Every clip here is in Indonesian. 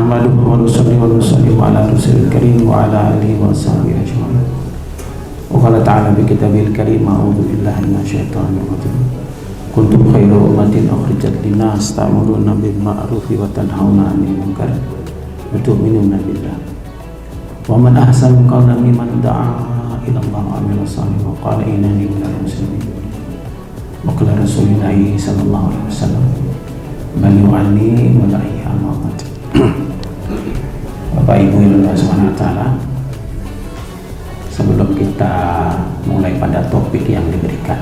نحمده ونصلي ونسلم على رسول الكريم وعلى آله وصحبه أجمعين. وقال تعالى بكتابه الكريم أعوذ بالله من الشيطان الرجيم كنتم خير أمة أخرجت للناس تأمرون بالمعروف وتنهون عن المنكر وتؤمنون بالله ومن أحسن قولا ممن دعا إلى الله وعمل صالحا وقال إنني من المسلمين. وقال رسول الله صلى الله عليه وسلم beliau ani mulai amat. Bapak Ibu yang Allah SWT, sebelum kita mulai pada topik yang diberikan,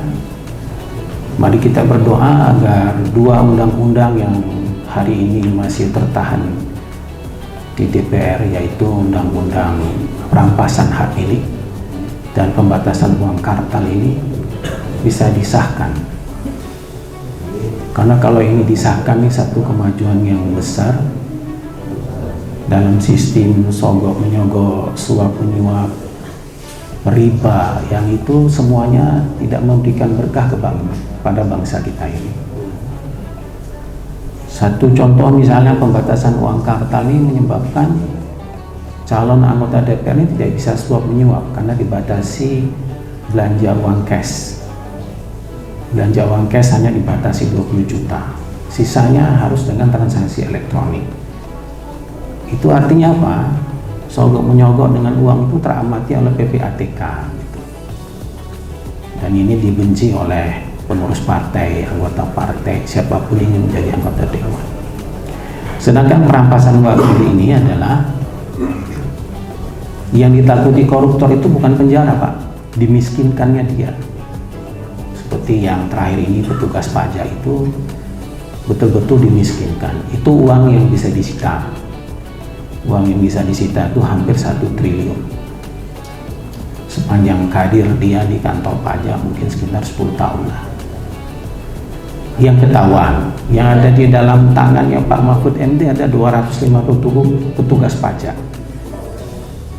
mari kita berdoa agar dua undang-undang yang hari ini masih tertahan di DPR, yaitu undang-undang perampasan hak milik dan pembatasan uang kartal ini bisa disahkan. Karena kalau ini disahkan, ini satu kemajuan yang besar dalam sistem sogok menyogok, suap menyuap, riba, yang itu semuanya tidak memberikan berkah pada bangsa kita ini. Satu contoh misalnya pembatasan uang kartal ini menyebabkan calon anggota DPR ini tidak bisa suap menyuap karena dibatasi belanja uang cash. Belanja uang cash hanya dibatasi 20 juta, sisanya harus dengan transaksi elektronik. Itu artinya apa? Sogok menyogok dengan uang itu teramati oleh PPATK gitu. Dan ini dibenci oleh pengurus partai, anggota partai, siapapun yang menjadi anggota dewan. Sedangkan perampasan uang milik ini adalah yang ditakuti koruptor itu bukan penjara, Pak, dimiskinkannya dia. Seperti yang terakhir ini petugas pajak itu betul-betul dimiskinkan. Itu uang yang bisa disita. Uang yang bisa disita itu hampir 1 triliun. Sepanjang karir dia di kantor pajak mungkin sekitar 10 tahun lah. Yang ketahuan, yang ada di dalam tangannya Pak Mahfud MD ada 250 petugas pajak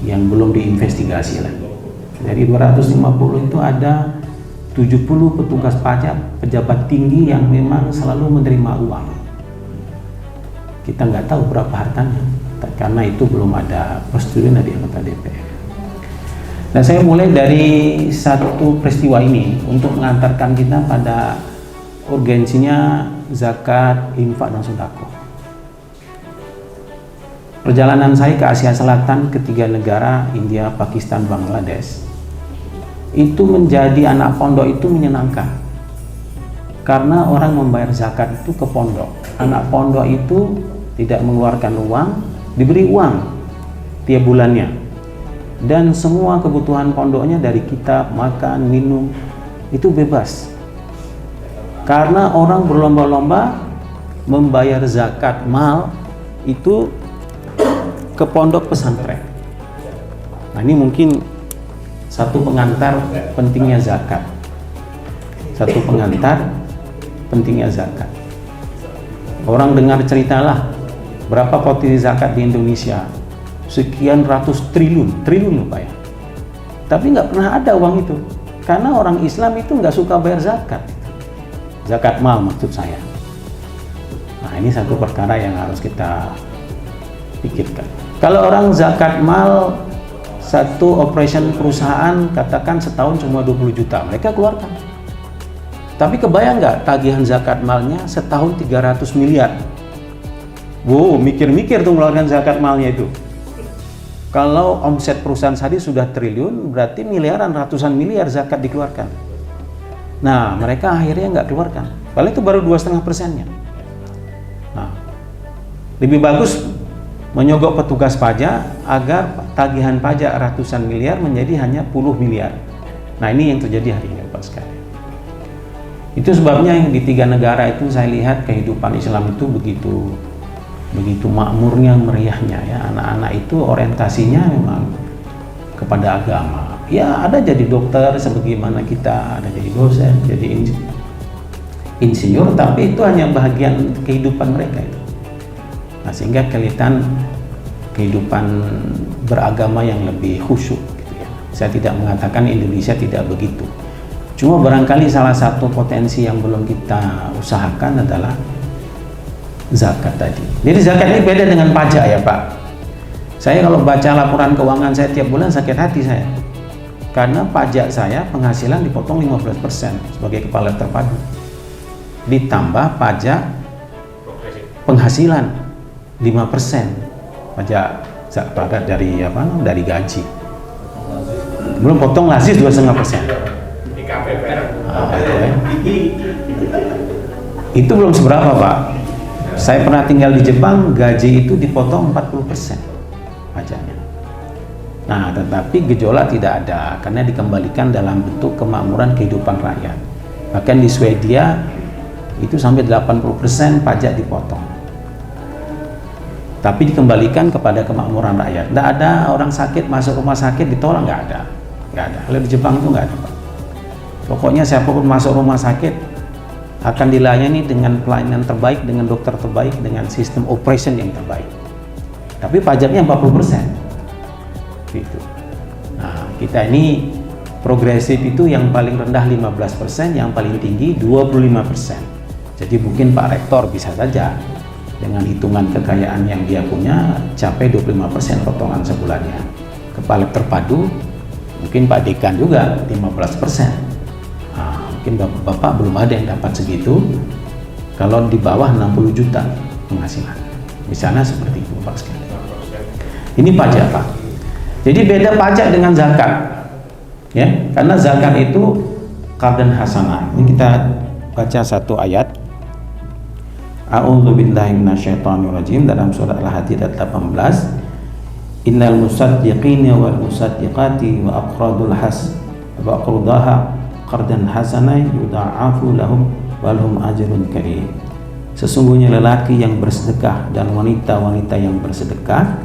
yang belum diinvestigasi lagi. Dari 250 itu ada 70 petugas pajak, pejabat tinggi yang memang selalu menerima uang. Kita nggak tahu berapa hartanya, karena itu belum ada persetujuan dari anggota DPR. Nah, saya mulai dari satu peristiwa ini untuk mengantarkan kita pada urgensinya zakat, infak, dan sedekah. Perjalanan saya ke Asia Selatan, ke 3 negara, India, Pakistan, Bangladesh, itu menjadi anak pondok itu menyenangkan karena orang membayar zakat itu ke pondok. Anak pondok itu tidak mengeluarkan uang, diberi uang tiap bulannya, dan semua kebutuhan pondoknya dari kitab, makan, minum itu bebas, karena orang berlomba-lomba membayar zakat mal itu ke pondok pesantren. Nah, ini mungkin satu pengantar pentingnya zakat. Satu pengantar pentingnya zakat. Orang dengar ceritalah berapa potensi zakat di Indonesia, sekian ratus triliun loh Pak ya. Tapi nggak pernah ada uang itu, karena orang Islam itu nggak suka bayar zakat. Zakat mal maksud saya. Nah, ini satu perkara yang harus kita pikirkan. Kalau orang zakat mal, satu operation perusahaan katakan setahun cuma 20 juta, mereka keluarkan. Tapi kebayang nggak tagihan zakat malnya setahun 300 miliar? Wow, mikir-mikir tuh mengeluarkan zakat malnya itu. Kalau omset perusahaan tadi sudah triliun, berarti miliaran, ratusan miliar zakat dikeluarkan. Nah, mereka akhirnya nggak keluarkan. Paling itu baru 2,5%-nya. Nah, lebih bagus menyogok petugas pajak agar tagihan pajak ratusan miliar menjadi hanya puluh miliar. Nah, ini yang terjadi hari ini Pak sekalian. Itu sebabnya yang di 3 negara itu saya lihat kehidupan Islam itu begitu makmurnya, meriahnya ya. Anak-anak itu orientasinya memang kepada agama. Ya, ada jadi dokter sebagaimana kita, ada jadi dosen, jadi insinyur, tapi itu hanya bagian kehidupan mereka itu. Nah, sehingga kelihatan kehidupan beragama yang lebih khusyuk gitu ya. Saya tidak mengatakan Indonesia tidak begitu. Cuma barangkali salah satu potensi yang belum kita usahakan adalah zakat tadi. Jadi zakat ini beda dengan pajak ya Pak. Saya kalau baca laporan keuangan saya tiap bulan sakit hati saya. Karena pajak saya penghasilan dipotong 15% sebagai kepala terpadu. Ditambah pajak penghasilan 5%. Pajak dari dari gaji. Belum potong lazis 2,5%. Itu belum seberapa Pak. Saya pernah tinggal di Jepang, gaji itu dipotong 40% pajaknya. Nah, tetapi gejolak tidak ada karena dikembalikan dalam bentuk kemakmuran kehidupan rakyat. Bahkan di Swedia itu sampai 80% pajak dipotong. Tapi dikembalikan kepada kemakmuran rakyat. Tidak ada orang sakit masuk rumah sakit ditolak, nggak ada. Kalau di Jepang itu nggak ada Pak. Pokoknya siapapun masuk rumah sakit akan dilayani dengan pelayanan terbaik, dengan dokter terbaik, dengan sistem operation yang terbaik. Tapi pajaknya 40%. Gitu. Nah, kita ini progresif itu yang paling rendah 15%, yang paling tinggi 25%. Jadi mungkin Pak Rektor bisa saja dengan hitungan kekayaan yang dia punya capai 25% potongan sebulannya. Kepala terpadu mungkin Pak Dekan juga 15%. Mungkin Bapak belum ada yang dapat segitu kalau di bawah 60 juta penghasilan. Misalnya seperti itu Pak sekalian. Ini pajak Pak. Jadi beda pajak dengan zakat. Ya, karena zakat itu qardan hasanah. Ini kita baca satu ayat. A'udzubillahi minasyaitonirrajim dalam surat Al-Hadid ayat 18. Innal musaddiqina wal musaddiqati wa aqradaha qardan hasanah yudha'afu lahum walhum ajrun karim. Sesungguhnya lelaki yang bersedekah dan wanita-wanita yang bersedekah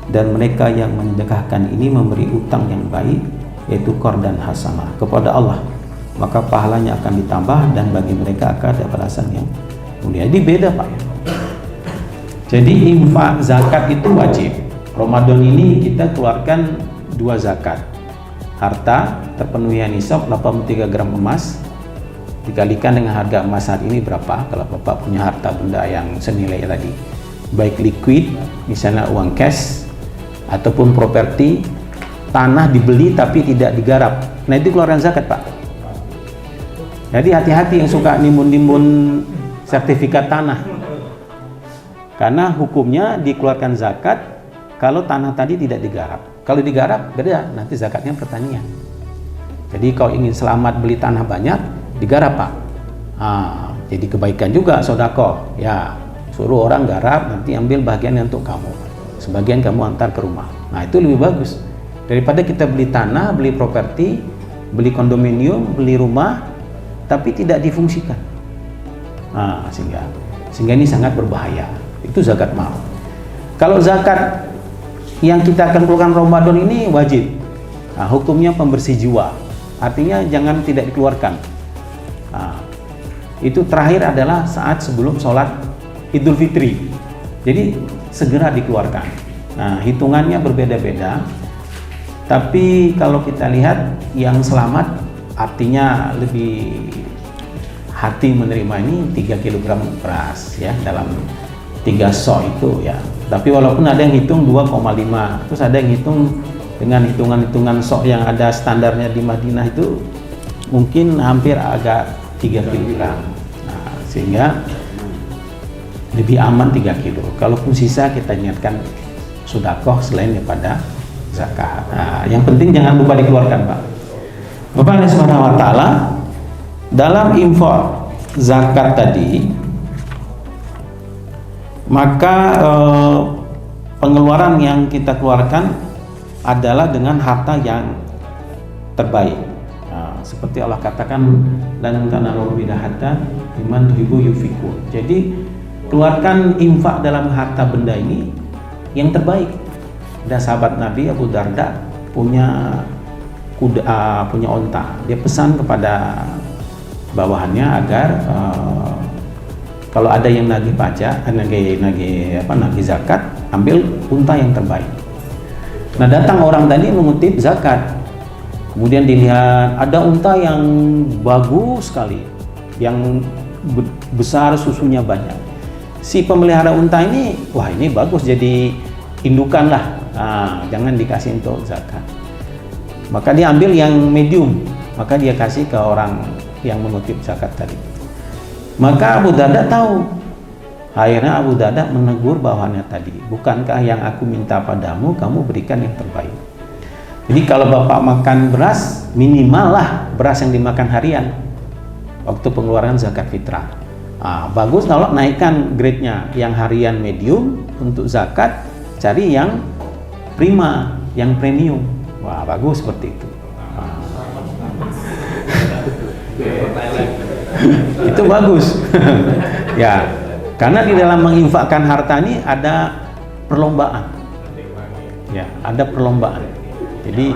dan mereka yang menyedekahkan ini memberi utang yang baik, yaitu qardan hasanah kepada Allah, maka pahalanya akan ditambah dan bagi mereka akan ada balasan yang mulia. Jadi beda Pak. Jadi infak zakat itu wajib. Ramadan ini kita keluarkan 2 zakat. Harta terpenuhi nisab 83 gram emas dikalikan dengan harga emas saat ini berapa. Kalau Bapak punya harta benda yang senilai tadi, baik liquid misalnya uang cash ataupun properti, tanah dibeli tapi tidak digarap, nah itu keluaran zakat Pak. Jadi hati-hati yang suka nimbun-nimbun sertifikat tanah, karena hukumnya dikeluarkan zakat kalau tanah tadi tidak digarap. Kalau digarap, beda, nanti zakatnya pertanian. Jadi kalau ingin selamat beli tanah banyak, digarap Pak. Jadi kebaikan juga, sodako. Ya, suruh orang garap, nanti ambil bagian untuk kamu. Sebagian kamu antar ke rumah. Nah itu lebih bagus. Daripada kita beli tanah, beli properti, beli kondominium, beli rumah, tapi tidak difungsikan. Sehingga ini sangat berbahaya. Itu zakat mal. Kalau zakat yang kita akan keluarkan Ramadan ini wajib. Hukumnya pembersih jiwa, artinya jangan tidak dikeluarkan. Itu terakhir adalah saat sebelum sholat Idul Fitri. Jadi segera dikeluarkan. Nah, hitungannya berbeda-beda. Tapi kalau kita lihat yang selamat, artinya lebih hati menerima ini 3 kg beras ya dalam 3 sok itu ya. Tapi walaupun ada yang hitung 2,5, terus ada yang hitung dengan hitungan-hitungan sok yang ada standarnya di Madinah itu mungkin hampir agak 3 kg. Nah, sehingga lebih aman 3 kilo. Kalaupun sisa kita niatkan sedekah selain daripada zakat. Nah, yang penting jangan lupa dikeluarkan Pak. Bapak Subhanahu wa taala dalam infak zakat tadi, maka pengeluaran yang kita keluarkan adalah dengan harta yang terbaik. Seperti Allah katakan, lan tanalu birra hatta liman tuhibbu yufiku. Jadi keluarkan infak dalam harta benda ini yang terbaik. Ada sahabat Nabi Abu Darda punya kuda, punya onta. Dia pesan kepada bawahannya agar kalau ada yang nagih pajak, nagih zakat, ambil unta yang terbaik. Nah, datang orang tadi mengutip zakat. Kemudian dilihat ada unta yang bagus sekali, yang besar, susunya banyak. si pemelihara unta ini, wah ini bagus jadi indukan lah, jangan dikasih untuk zakat. Maka dia ambil yang medium, maka dia kasih ke orang yang mengutip zakat tadi. Maka Abu Darda tahu. Akhirnya Abu Darda menegur bawahannya tadi, bukankah yang aku minta padamu, kamu berikan yang terbaik. Jadi kalau bapak makan beras, minimal lah beras yang dimakan harian waktu pengeluaran zakat fitrah. Bagus kalau naikkan grade-nya, yang harian medium untuk zakat, cari yang prima, yang premium. Wah, bagus seperti itu. Itu bagus. Ya, karena di dalam menginfakkan harta ini ada perlombaan. Ya, ada perlombaan. Jadi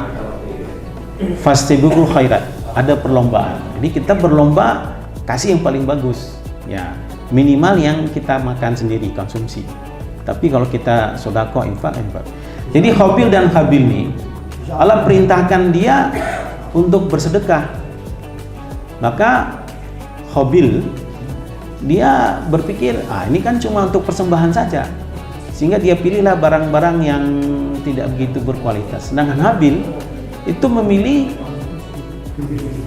fastabiqul khairat, ada perlombaan. Jadi kita berlomba kasih yang paling bagus. Ya, minimal yang kita makan sendiri konsumsi. Tapi kalau kita sedekah, infak. Jadi Qabil dan Habil ini Allah perintahkan dia untuk bersedekah. Maka Qabil dia berpikir, ini kan cuma untuk persembahan saja, sehingga dia pilihlah barang-barang yang tidak begitu berkualitas. Sedangkan Habil itu memilih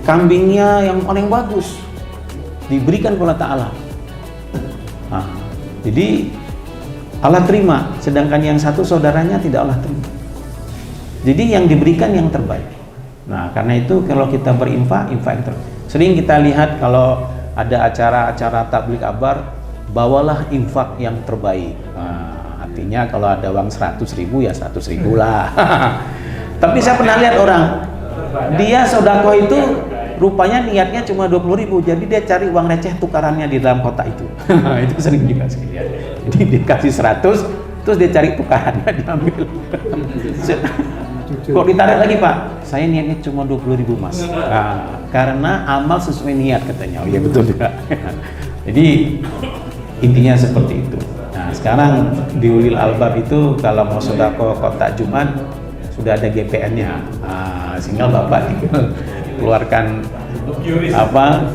kambingnya yang paling bagus, diberikan kepada Ta'ala. Jadi Allah terima, sedangkan yang satu saudaranya tidak Allah terima. Jadi yang diberikan yang terbaik. Nah, karena itu kalau kita berinfak, infak yang terbaik. Sering kita lihat kalau ada acara-acara tabligh akbar, bawalah infak yang terbaik. Artinya kalau ada uang 100.000 ya 100.000 lah. Tapi saya pernah lihat orang, dia sedekah itu rupanya niatnya cuma 20.000, jadi dia cari uang receh tukarannya di dalam kotak itu. Itu sering juga saya lihat. Jadi dikasih 100, terus dia cari tukarannya, diambil. Kok ditarik lagi, Pak? Saya niatnya cuma 20.000 Mas. Karena amal sesuai niat katanya. Oh iya betul juga. Jadi intinya seperti itu. Nah, sekarang di Ulil Albab itu kalau mau sedekah kotak Jumat sudah ada GPN-nya. Sehingga Bapak keluarkan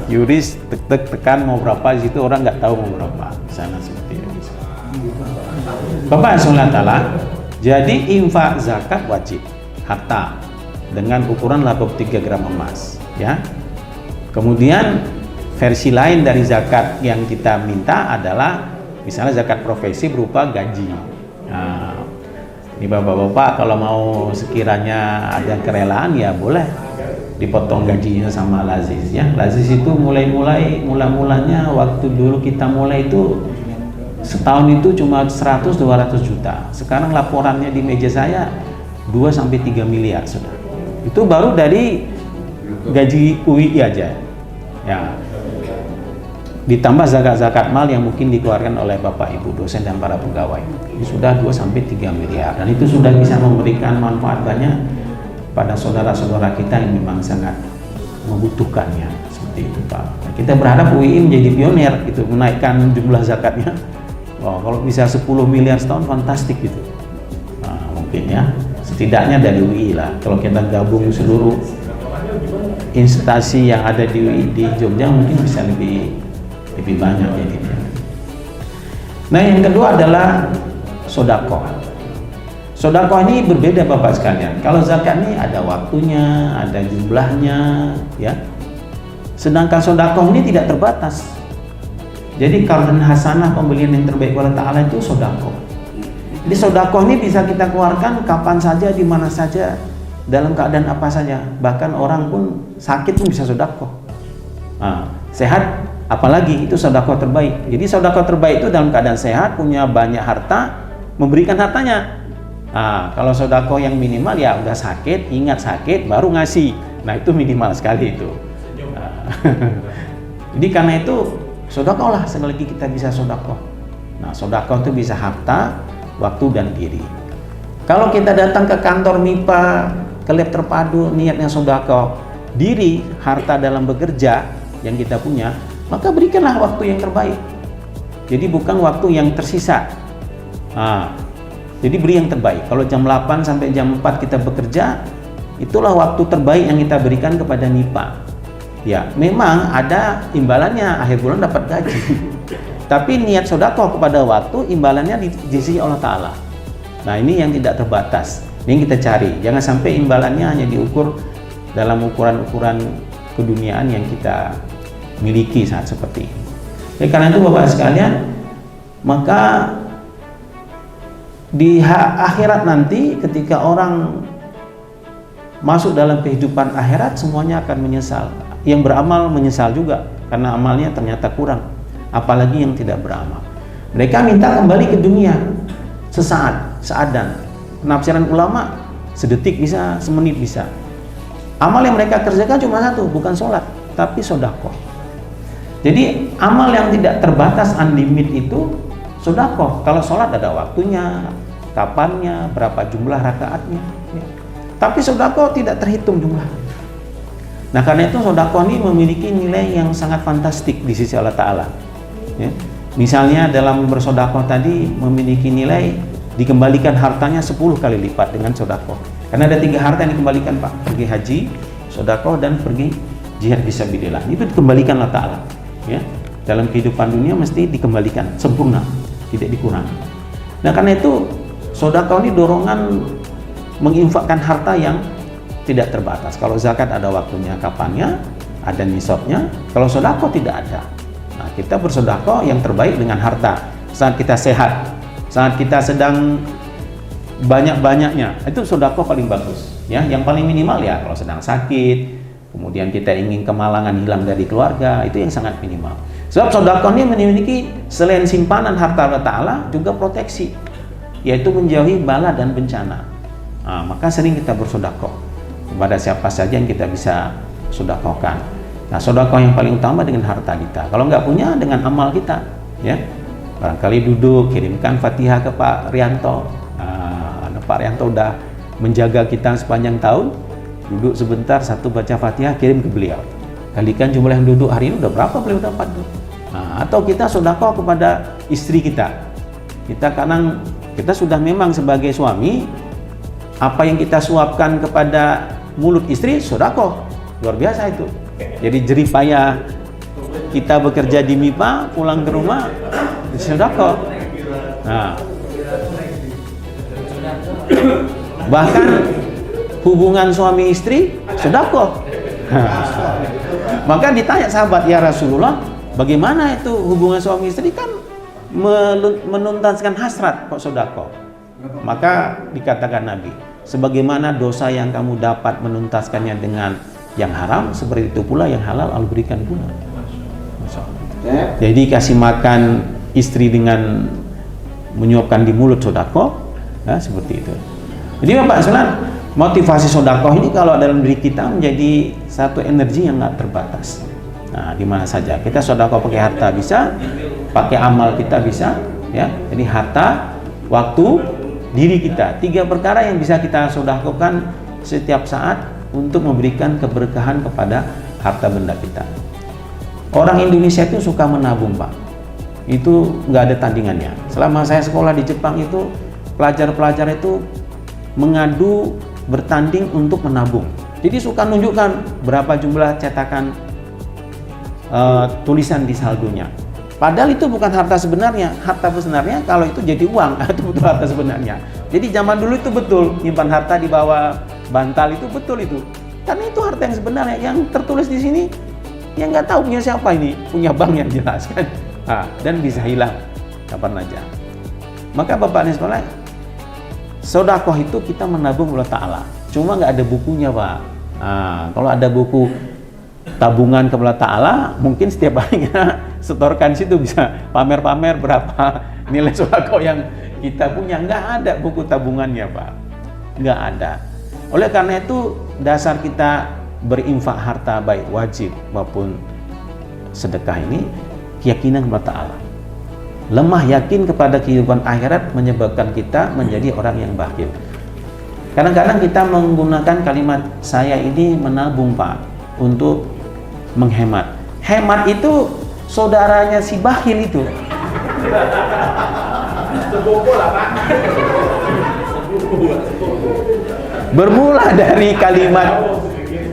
yuris tekan mau berapa, di situ orang nggak tahu mau berapa. Sana seperti itu. Bapak Subhanahu, jadi infak zakat wajib harta dengan ukuran 83 gram emas, ya. Kemudian versi lain dari zakat yang kita minta adalah misalnya zakat profesi berupa gaji. Nah, ini bapak-bapak kalau mau sekiranya ada kerelaan ya boleh dipotong gajinya sama Laziz, ya. Laziz itu mula-mulanya waktu dulu kita mulai itu setahun itu cuma 100-200 juta. Sekarang laporannya di meja saya 2-3 miliar sudah. Itu baru dari gaji UI aja. Ya. Ditambah zakat-zakat mal yang mungkin dikeluarkan oleh Bapak Ibu dosen dan para pegawai. Ini sudah 2-3 miliar, dan itu sudah bisa memberikan manfaat banyak pada saudara-saudara kita yang memang sangat membutuhkannya. Seperti itu, Pak. Nah, kita berharap UI menjadi pionir itu menaikkan jumlah zakatnya. Kalau bisa 10 miliar setahun fantastik gitu. Nah, mungkin ya, setidaknya dari UI lah. Kalau kita gabung seluruh instansi yang ada di UI di Jogja mungkin bisa lebih banyak jadinya. Nah, yang kedua adalah sedekah. Sedekah ini berbeda Bapak sekalian. Kalau zakat ini ada waktunya, ada jumlahnya, ya. Sedangkan sedekah ini tidak terbatas. Jadi karena hasanah pembelian yang terbaik oleh Ta'ala itu sedekah. Jadi sedekah ini bisa kita keluarkan kapan saja, di mana saja, dalam keadaan apa saja. Bahkan orang pun sakit pun bisa sedekah. Sehat apalagi itu sedekah terbaik. Jadi sedekah terbaik itu dalam keadaan sehat, punya banyak harta, memberikan hartanya. Kalau sedekah yang minimal ya udah sakit, ingat sakit baru ngasih. Nah, itu minimal sekali itu. Jadi karena itu sedekah lah selagi kita bisa sedekah. Nah, sedekah itu bisa harta, waktu dan diri. Kalau kita datang ke kantor MIPA, ke lab terpadu, niatnya sedekah diri, harta dalam bekerja yang kita punya, maka berikanlah waktu yang terbaik. Jadi bukan waktu yang tersisa. Jadi beri yang terbaik. Kalau jam 8 sampai jam 4 kita bekerja, itulah waktu terbaik yang kita berikan kepada MIPA. Ya, memang ada imbalannya, akhir bulan dapat gaji. Tapi niat sedekah kepada waktu, imbalannya di sisi Allah Ta'ala. Nah, ini yang tidak terbatas, ini yang kita cari. Jangan sampai imbalannya hanya diukur dalam ukuran-ukuran keduniaan yang kita miliki saat seperti ini. Karena itu Bapak sekalian, maka di akhirat nanti ketika orang masuk dalam kehidupan akhirat, semuanya akan menyesal. Yang beramal menyesal juga karena amalnya ternyata kurang, apalagi yang tidak beramal. Mereka minta kembali ke dunia sesaat, seadan. Penafsiran ulama, sedetik bisa, semenit bisa. Amal yang mereka kerjakan cuma satu, bukan sholat, tapi sedekah. Jadi amal yang tidak terbatas unlimited itu sedekah. Kalau sholat ada waktunya, kapannya, berapa jumlah rakaatnya. Ya. Tapi sedekah tidak terhitung jumlah. Nah, karena itu sedekah ini memiliki nilai yang sangat fantastik di sisi Allah Ta'ala. Ya. Misalnya dalam bersedekah tadi memiliki nilai dikembalikan hartanya 10 kali lipat dengan sedekah. Karena ada 3 harta yang dikembalikan, Pak. Pergi haji, sedekah, dan pergi jihad fisabilillah. Itu dikembalikan Allah Ta'ala. Ya. Dalam kehidupan dunia mesti dikembalikan sempurna, tidak dikurangi. Nah, karena itu sedekah ini dorongan menginfakkan harta yang tidak terbatas. Kalau zakat ada waktunya, kapannya, ada nisabnya. Kalau sedekah tidak ada. Nah, kita bersedekah yang terbaik dengan harta. Saat kita sehat, saat kita sedang banyak-banyaknya, itu sedekah paling bagus. Ya, yang paling minimal ya kalau sedang sakit, kemudian kita ingin kemalangan hilang dari keluarga, itu yang sangat minimal. Sebab sedekah ini memiliki selain simpanan harta Allah Ta'ala juga proteksi, yaitu menjauhi bala dan bencana. Nah, maka sering kita bersedekah kepada siapa saja yang kita bisa sedekahkan. Nah, sedekah yang paling utama dengan harta kita. Kalau nggak punya, dengan amal kita, ya. Barangkali duduk, kirimkan Fatihah ke Pak Rianto. Nah, Pak Rianto udah menjaga kita sepanjang tahun. Duduk sebentar, satu baca Fatihah, kirim ke beliau. Kalikan jumlah yang duduk hari ini udah berapa beliau dapat. Nah, atau kita sedekah kepada istri kita. Kita sudah memang sebagai suami, apa yang kita suapkan kepada mulut istri sedekah. Luar biasa itu. Jadi jeripayah kita bekerja di MIPA, pulang ke rumah sedekah. Nah, bahkan hubungan suami istri sedekah. Maka ditanya sahabat, ya Rasulullah, bagaimana itu hubungan suami istri, kan menuntaskan hasrat kok sedekah. Maka dikatakan Nabi, sebagaimana dosa yang kamu dapat menuntaskannya dengan yang haram, seperti itu pula yang halal Allah berikan pula. Jadi kasih makan istri dengan menyuapkan di mulut sedekah, ya, seperti itu. Jadi Bapak sekalian, motivasi sedekah ini kalau dalam diri kita menjadi satu energi yang nggak terbatas. Nah, di mana saja kita sedekah, pakai harta bisa, pakai amal kita bisa, ya. Jadi harta, waktu, diri kita, 3 perkara yang bisa kita sedekahkan setiap saat untuk memberikan keberkahan kepada harta benda kita. Orang Indonesia itu suka menabung, Pak. Itu nggak ada tandingannya. Selama saya sekolah di Jepang itu, pelajar-pelajar itu mengadu bertanding untuk menabung. Jadi suka nunjukkan berapa jumlah cetakan tulisan di saldonya. Padahal itu bukan harta sebenarnya. Harta sebenarnya kalau itu jadi uang, itu betul harta sebenarnya. Jadi zaman dulu itu betul, nyimpan harta di bawah bantal itu betul itu. Karena itu harta yang sebenarnya. Yang tertulis di sini, yang nggak tahu punya siapa ini, punya bank yang jelas kan. Nah, dan bisa hilang kapan aja. Maka Bapak dan Sekolah, sedekah itu kita menabung Allah Ta'ala. Cuma nggak ada bukunya, Pak. Nah, kalau ada buku tabungan kepada Ta'ala, mungkin setiap harinya setorkan situ, bisa pamer-pamer berapa nilai sedekah yang kita punya. Nggak ada buku tabungannya, Pak. Nggak ada. Oleh karena itu, dasar kita berinfak harta baik wajib maupun sedekah ini keyakinan kepada Ta'ala. Lemah yakin kepada kehidupan akhirat menyebabkan kita menjadi orang yang bakhil. Kadang-kadang kita menggunakan kalimat saya ini menabung, Pak, untuk menghemat. Hemat itu saudaranya si bakhil itu.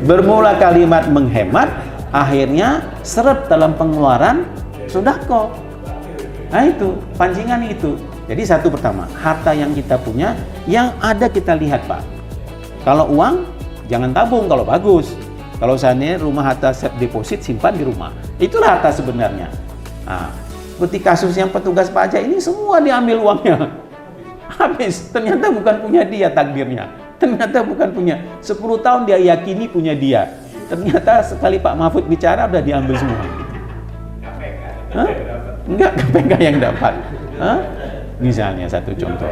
Bermula kalimat menghemat, akhirnya seret dalam pengeluaran sedekah. Nah itu, pancingan itu. Jadi satu pertama, harta yang kita punya, yang ada kita lihat Pak. Kalau uang, jangan tabung kalau bagus. Kalau seandainya rumah harta deposit, simpan di rumah. Itulah harta sebenarnya. Nah, seperti kasus yang petugas pajak ini, semua diambil uangnya. Habis, ternyata bukan punya dia takdirnya. Ternyata bukan punya. 10 tahun dia yakini punya dia. Ternyata sekali Pak Mahfud bicara, udah diambil semua. Hah? Enggak, KPK yang dapat. Hah? Misalnya satu contoh.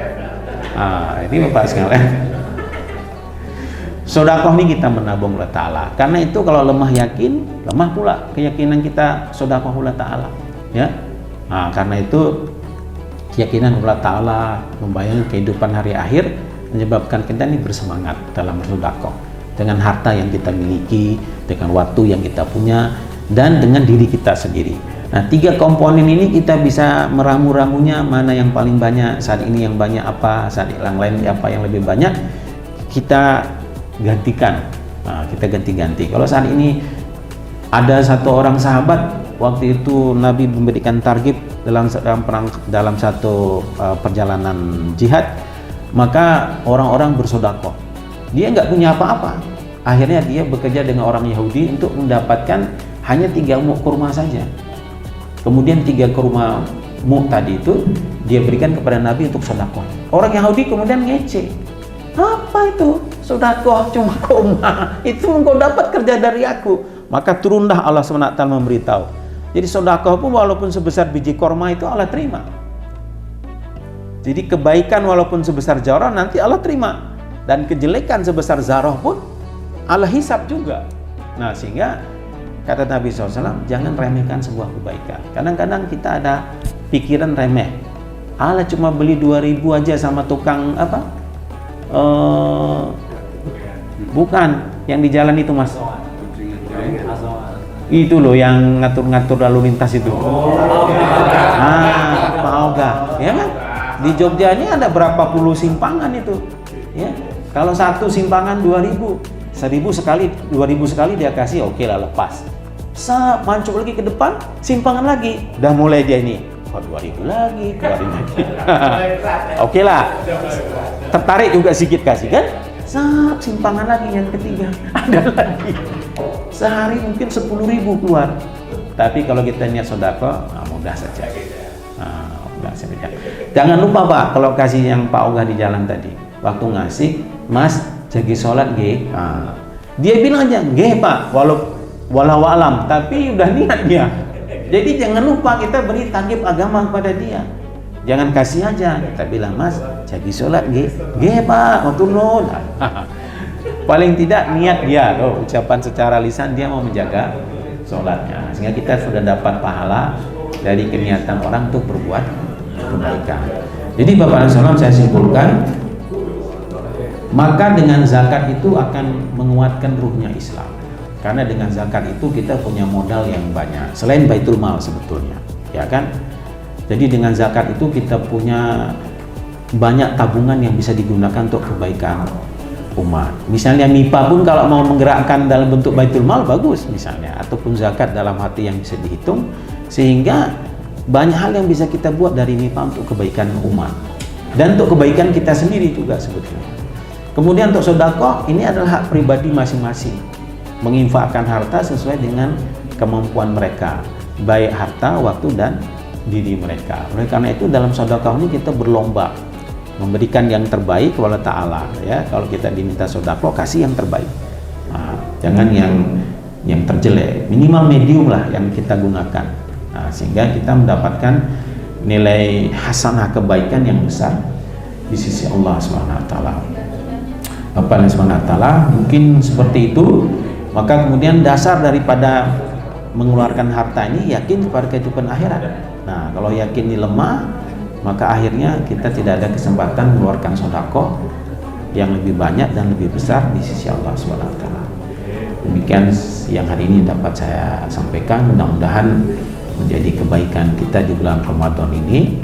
Ini Bapak sekalian. Sedekah ini kita menabung Allah Ta'ala. Karena itu kalau lemah yakin, lemah pula keyakinan kita sedekah Allah Ta'ala. Ya. Nah, karena itu keyakinan Allah Ta'ala membayangkan kehidupan hari akhir menyebabkan kita ini bersemangat dalam bersedekah dengan harta yang kita miliki, dengan waktu yang kita punya, dan dengan diri kita sendiri. Nah, 3 komponen ini kita bisa meramu-ramunya mana yang paling banyak, saat ini yang banyak apa, saat yang lain apa yang lebih banyak, kita gantikan. Nah, kita ganti-ganti. Kalau saat ini ada satu orang sahabat, waktu itu Nabi memberikan target dalam satu perjalanan jihad, maka orang-orang bersedekah. Dia nggak punya apa-apa. Akhirnya dia bekerja dengan orang Yahudi untuk mendapatkan hanya 3 muk kurma saja. Kemudian 3 kurma muk tadi itu dia berikan kepada Nabi untuk sedekah. Orang Yahudi kemudian ngece. Apa itu? Sedekah cuma kurma. Itu engkau dapat kerja dari aku. Maka turunlah Allah SWT memberitahu. Jadi sedekah pun walaupun sebesar biji kurma itu Allah terima. Jadi kebaikan walaupun sebesar zarah nanti Allah terima. Dan kejelekan sebesar zarah pun Allah hisab juga. Nah, sehingga kata Nabi SAW, jangan remehkan sebuah kebaikan. Kadang-kadang kita ada pikiran remeh. Allah cuma beli 2.000 aja sama tukang apa? Bukan, yang di jalan itu Mas. Itu loh yang ngatur-ngatur lalu lintas itu. Pak Oga, ya kan? Di Jogja ini ada berapa puluh simpangan itu, ya. Kalau satu simpangan 2.000, 1.000 sekali, 2.000 sekali dia kasih, oke lah lepas. Mancuk lagi ke depan, simpangan lagi, udah mulai dia ini, 2.000 lagi, keluarin lagi. Oke lah, tertarik juga sedikit kasih kan? Simpangan lagi yang ketiga, ada lagi. Sehari mungkin 10.000 keluar. Tapi kalau kita niat sedekah, mudah saja. Mudah saja. Jangan lupa Pak, kalau kasih yang Pak Ogah di jalan tadi, waktu ngasih, Mas, jagi sholat nggih. Dia bilang aja, nggih Pak, walau alam, tapi udah niat dia. Jadi jangan lupa kita beri takib agama kepada dia. Jangan kasih aja, kita bilang, Mas, jagi sholat nggih. Nggih Pak, matur nuwun. Paling tidak niat dia loh, ucapan secara lisan dia mau menjaga sholatnya, sehingga kita sudah dapat pahala dari keniatan orang untuk berbuat kebaikan. Jadi Bapak Rasulullah, saya simpulkan, maka dengan zakat itu akan menguatkan ruhnya Islam, karena dengan zakat itu kita punya modal yang banyak selain baitul mal sebetulnya, ya kan? Jadi dengan zakat itu kita punya banyak tabungan yang bisa digunakan untuk kebaikan umat. Misalnya MIPA pun kalau mau menggerakkan dalam bentuk baitul mal bagus misalnya, ataupun zakat dalam hati yang bisa dihitung, sehingga banyak hal yang bisa kita buat dari MIPA untuk kebaikan umat dan untuk kebaikan kita sendiri juga sebetulnya. Kemudian untuk sedekah, ini adalah hak pribadi masing-masing, menginfakkan harta sesuai dengan kemampuan mereka, baik harta, waktu, dan diri mereka. Oleh karena itu dalam sedekah ini kita berlomba memberikan yang terbaik kepada Ta'ala, ya. Kalau kita diminta sedekah, kasih yang terbaik. Jangan yang terjelek, minimal medium lah yang kita gunakan. Sehingga kita mendapatkan nilai hasanah kebaikan yang besar di sisi Allah SWT. Bapak SWT mungkin seperti itu. Maka kemudian dasar daripada mengeluarkan harta ini yakin kepada kehidupan akhirat. Nah, kalau yakin ini lemah, maka akhirnya kita tidak ada kesempatan mengeluarkan sedekah yang lebih banyak dan lebih besar di sisi Allah SWT. Demikian yang hari ini dapat saya sampaikan. Mudah-mudahan menjadi kebaikan kita di bulan Ramadan ini,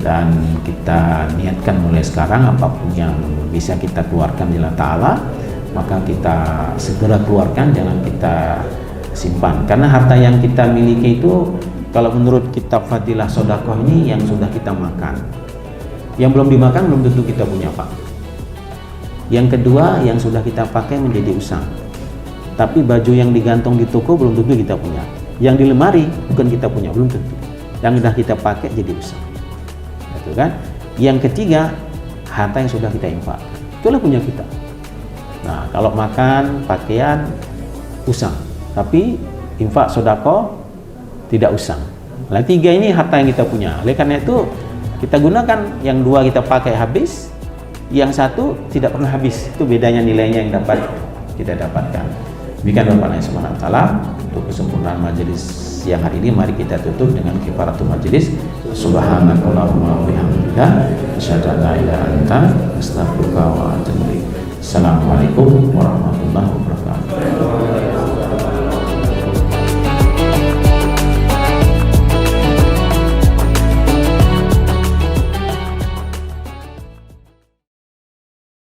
dan kita niatkan mulai sekarang apapun yang bisa kita keluarkan lillahi ta'ala, maka kita segera keluarkan, jangan kita simpan. Karena harta yang kita miliki itu Kalau menurut kitab Fadilah Sodakoh ini yang sudah kita makan. Yang belum dimakan belum tentu kita punya, Pak. Yang kedua, yang sudah kita pakai menjadi usang. Tapi baju yang digantung di toko belum tentu kita punya. Yang di lemari bukan kita punya, belum tentu. Yang sudah kita pakai jadi usang. Gitu kan? Yang ketiga, harta yang sudah kita infak. Itulah punya kita. Nah, kalau makan, pakaian, usang. Tapi infak sodako tidak usang. Nah, tiga ini harta yang kita punya. Oleh karena itu, kita gunakan yang dua kita pakai habis, yang satu tidak pernah habis. Itu bedanya nilainya yang dapat kita dapatkan. Demikian Bapak Subhanahu wa taala, untuk kesempurnaan majelis siang hari ini mari kita tutup dengan kifaratul majelis. Subhanakallahumma wa bihamdika asyhadu an la ilaha illa anta astaghfiruka wa atubu ilaik. Assalamualaikum warahmatullahi wabarakatuh.